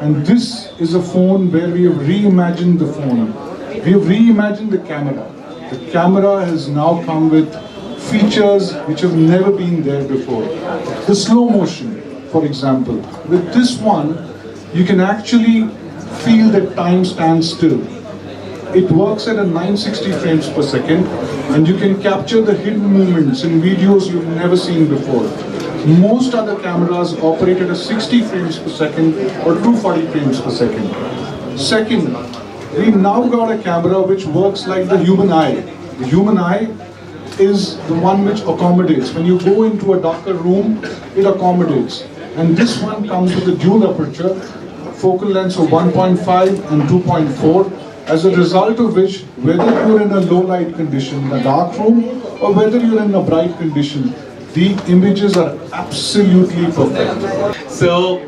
And this is a phone where we have reimagined the phone. We have reimagined the camera. The camera has now come with features which have never been there before. The slow motion, for example. With this one, you can actually feel that time stands still. It works at a 960 frames per second, and you can capture the hidden movements in videos you've never seen before. Most other cameras operate at a 60 frames per second or 240 frames per second. Second, we've now got a camera which works like the human eye. The human eye is the one which accommodates. When you go into a darker room, it accommodates. And this one comes with a dual aperture, focal length of 1.5 and 2.4, as a result of which, whether you're in a low light condition, in a dark room, or whether you're in a bright condition, the images are absolutely perfect. So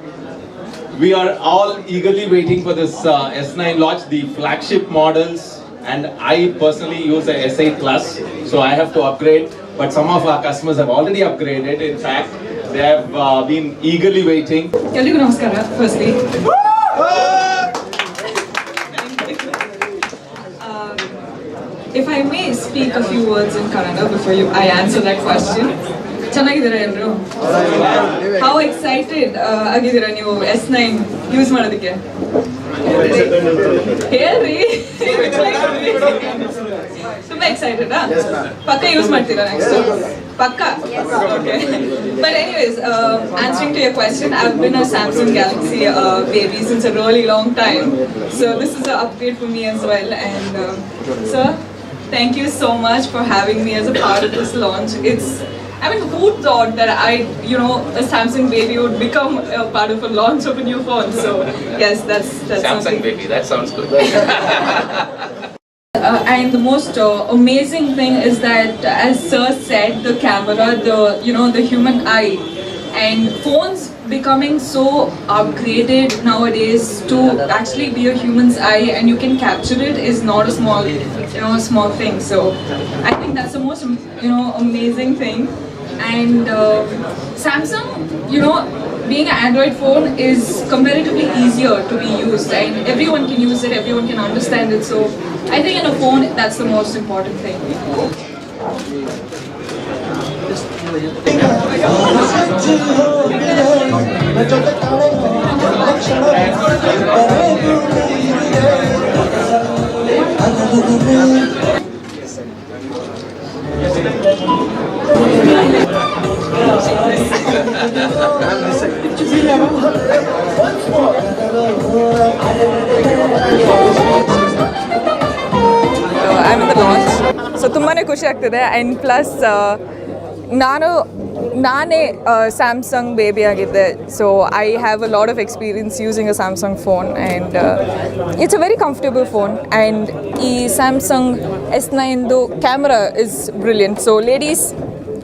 we are all eagerly waiting for this S9 launch, the flagship models, and I personally use the S8 Plus, so I have to upgrade, but some of our customers have already upgraded. In fact, they have been eagerly waiting. Hello, namaskara, firstly. If I may speak a few words in Kannada before I answer that question. ಚೆನ್ನಾಗಿದ್ದೀರಾ ಎಲ್ಲರೂ? How excited ಆಗಿದ್ದೀರಾ ನೀವು S9 use ಮಾಡೋದಕ್ಕೆ? ಹೇಳ್ರಿ. ತುಂಬಾ excited ಪಕ್ಕ use ಮಾಡ್ತೀರಾ next? ಪಕ್ಕ? Okay. But anyways, answering to your question, I've been a Samsung Galaxy baby since a really long time. So this is an upgrade for me as well. And sir, thank you so much for having me as a part of this launch. I mean, who thought that a Samsung baby would become a part of a launch of a new phone? So yes, that's Samsung something. baby, that sounds good. And the most amazing thing is that, as Sir said, the camera, the human eye, and phones becoming so upgraded nowadays to actually be a human's eye and you can capture it is not a small thing. So I think that's the most amazing thing. And Samsung, being an Android phone is comparatively easier to be used, and everyone can use it, everyone can understand it. So I think in a phone, that's the most important thing. I'm in the launch, so ತುಂಬಾನೇ ಖುಷಿ ಆಗ್ತಿದೆ. And plus ನಾನೇ Samsung baby ಆಗಿದ್ದೆ, so I have a lot of experience using a Samsung phone, and it's a very comfortable phone. And ಈ Samsung S9ದು camera is brilliant. So ladies,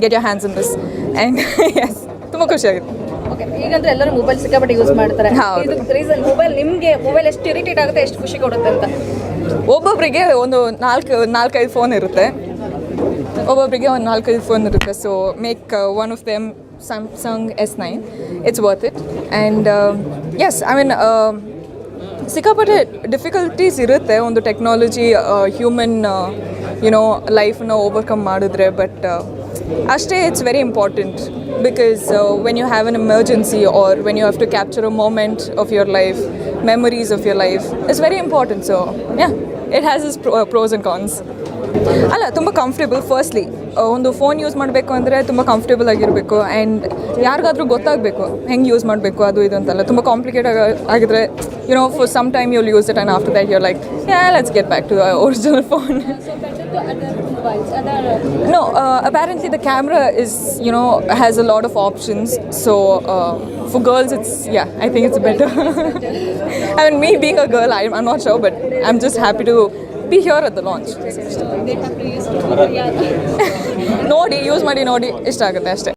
get your hands in this. And yes, ತುಂಬ ಖುಷಿಯಾಗಿದೆ. Okay, ಈಗಂದ್ರೆ ಎಲ್ಲರೂ mobile ಸಿಕ್ಕಾಪಟ್ಟೆ use ಮಾಡ್ತಾರೆ. ಹೌದು. Reason mobile ಎಷ್ಟು irritate ಆಗುತ್ತೆ, ಎಷ್ಟು ಖುಷಿ ಕೊಡುತ್ತೆ ಅಂತ? ಒಬ್ಬೊಬ್ಬರಿಗೆ ಒಂದು 4-5 ಫೋನ್ ಇರುತ್ತೆ. ಒಬ್ಬೊಬ್ಬರಿಗೆ ಒಂದು 4-5 ಫೋನ್ ಇರುತ್ತೆ. So make one of them Samsung S9. It's worth it. And yes, I mean ಸಿಕ್ಕಾಪಟ್ಟೆ ಡಿಫಿಕಲ್ಟೀಸ್ ಇರುತ್ತೆ ಒಂದು ಟೆಕ್ನಾಲಜಿ ಹ್ಯೂಮನ್ ಲೈಫನ್ನ ಓವರ್ಕಮ್ ಮಾಡಿದ್ರೆ. ಬಟ್ ಅಷ್ಟೇ, it's very important because when you have an emergency or when you have to capture a moment of your life, memories of your life, it's very important. So yeah, it has its pros and cons. ಅಲ್ಲ, ತುಂಬ comfortable. Firstly ಒಂದು phone use ಮಾಡಬೇಕು ಅಂದರೆ ತುಂಬ comfortable ಆಗಿರಬೇಕು, and ಯಾರಿಗಾದ್ರೂ ಗೊತ್ತಾಗಬೇಕು ಹೆಂಗೆ ಯೂಸ್ ಮಾಡಬೇಕು ಅದು ಇದು ಅಂತಲ್ಲ. ತುಂಬ ಕಾಂಪ್ಲಿಕೇಟ್ ಆಗಿದ್ರೆ for some time you'll use it, and after that you're like let's get back to the original phone. No, apparently the camera has a lot of options. So for girls, I think it's better. I mean, me being a girl, I'm not sure, but I'm just happy to be here at the launch. They have to use ನೋಡಿ use ಮಾಡಿ ನೋಡಿ ಇಷ್ಟ ಆಗುತ್ತೆ ಅಷ್ಟೇ.